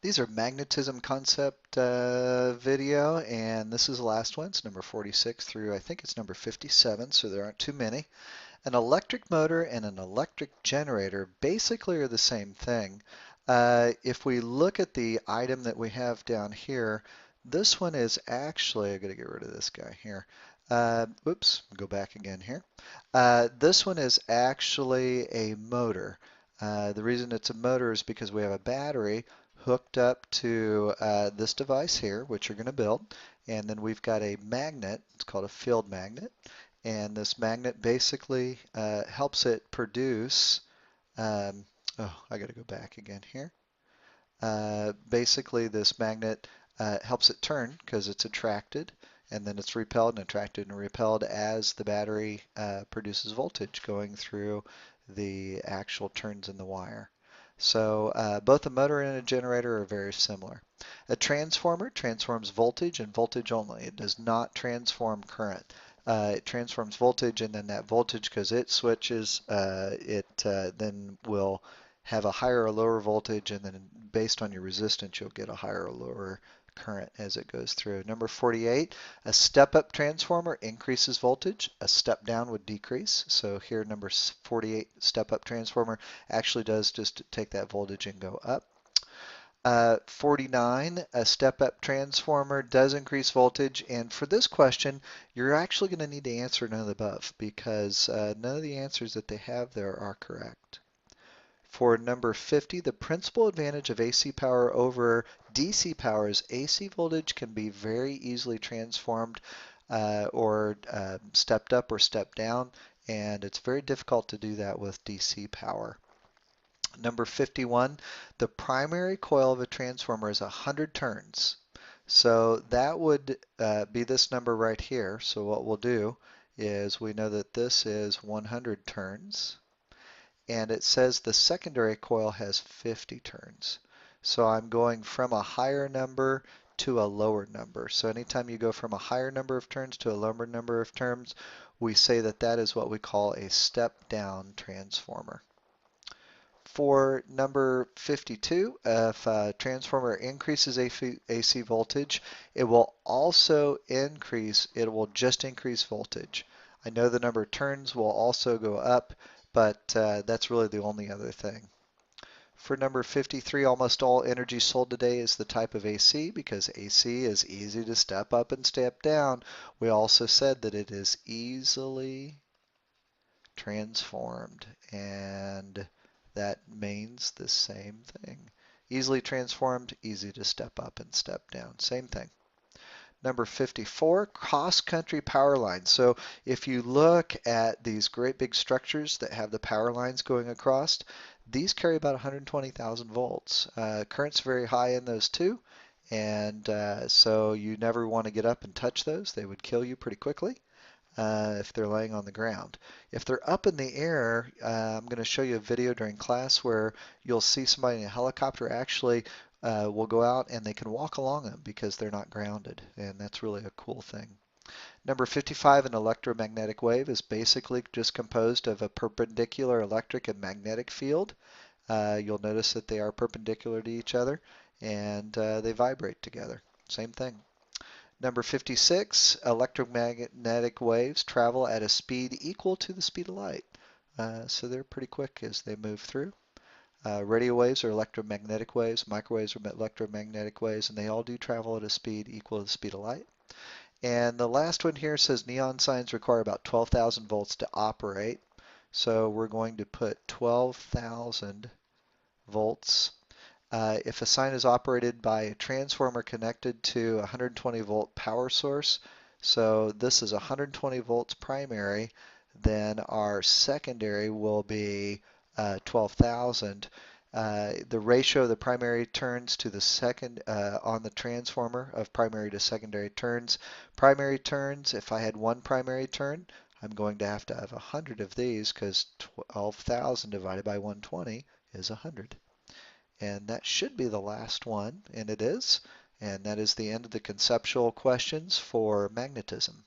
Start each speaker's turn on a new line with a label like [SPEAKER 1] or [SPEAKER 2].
[SPEAKER 1] These are magnetism concept video, and this is the last one. It's number 46 through I think it's number 57, so there aren't too many. An electric motor and an electric generator basically are the same thing. If we look at the item that we have down here, this one is actually, I'm going to get rid of this guy here. Oops, go back again here. This one is actually a motor. The reason it's a motor is because we have a battery hooked up to this device here, which you're going to build, and then we've got a magnet. It's called a field magnet, and this magnet basically helps it produce. Oh, I got to go back again here. Basically, this magnet helps it turn because it's attracted, and then it's repelled and attracted and repelled as the battery produces voltage going through the actual turns in the wire. So both a motor and a generator are very similar. A transformer transforms voltage and voltage only. It does not transform current. It transforms voltage, and then that voltage, because it switches, it then will have a higher or lower voltage, and then based on your resistance, you'll get a higher or lower current as it goes through. Number 48, a step-up transformer increases voltage. A step-down would decrease. So here, number 48, step-up transformer actually does just take that voltage and go up. 49, a step-up transformer does increase voltage, and for this question, you're actually going to need to answer none of the above because none of the answers that they have there are correct. For number 50, the principal advantage of AC power over DC power is AC voltage can be very easily transformed or stepped up or stepped down, and it's very difficult to do that with DC power. Number 51, the primary coil of a transformer is 100 turns. So that would be this number right here. So what we'll do is we know that this is 100 turns, and it says the secondary coil has 50 turns. So I'm going from a higher number to a lower number. So anytime you go from a higher number of turns to a lower number of turns, we say that that is what we call a step-down transformer. For number 52, if a transformer increases AC voltage, it will also increase, it will just increase voltage. I know the number of turns will also go up, but that's really the only other thing. For number 53, almost all energy sold today is the type of AC because AC is easy to step up and step down. We also said that it is easily transformed, and that means the same thing. Easily transformed, easy to step up and step down. Same thing. Number 54, cross-country power lines. So if you look at these great big structures that have the power lines going across, these carry about 120,000 volts. Current's very high in those too, and so you never want to get up and touch those. They would kill you pretty quickly if they're laying on the ground. If they're up in the air, I'm going to show you a video during class where you'll see somebody in a helicopter actually will go out and they can walk along them because they're not grounded, and that's really a cool thing. Number 55, an electromagnetic wave is basically just composed of a perpendicular electric and magnetic field. You'll notice that they are perpendicular to each other and they vibrate together. Same thing. Number 56, electromagnetic waves travel at a speed equal to the speed of light. So they're pretty quick as they move through. Radio waves are electromagnetic waves, microwaves are electromagnetic waves, and they all do travel at a speed equal to the speed of light. And the last one here says neon signs require about 12,000 volts to operate. So we're going to put 12,000 volts. If a sign is operated by a transformer connected to a 120 volt power source, so this is 120 volts primary, then our secondary will be 12,000. The ratio of the primary turns to the second on the transformer of primary to secondary turns. Primary turns, if I had one primary turn, I'm going to have 100 of these because 12,000 divided by 120 is 100. And that should be the last one, and it is. And that is the end of the conceptual questions for magnetism.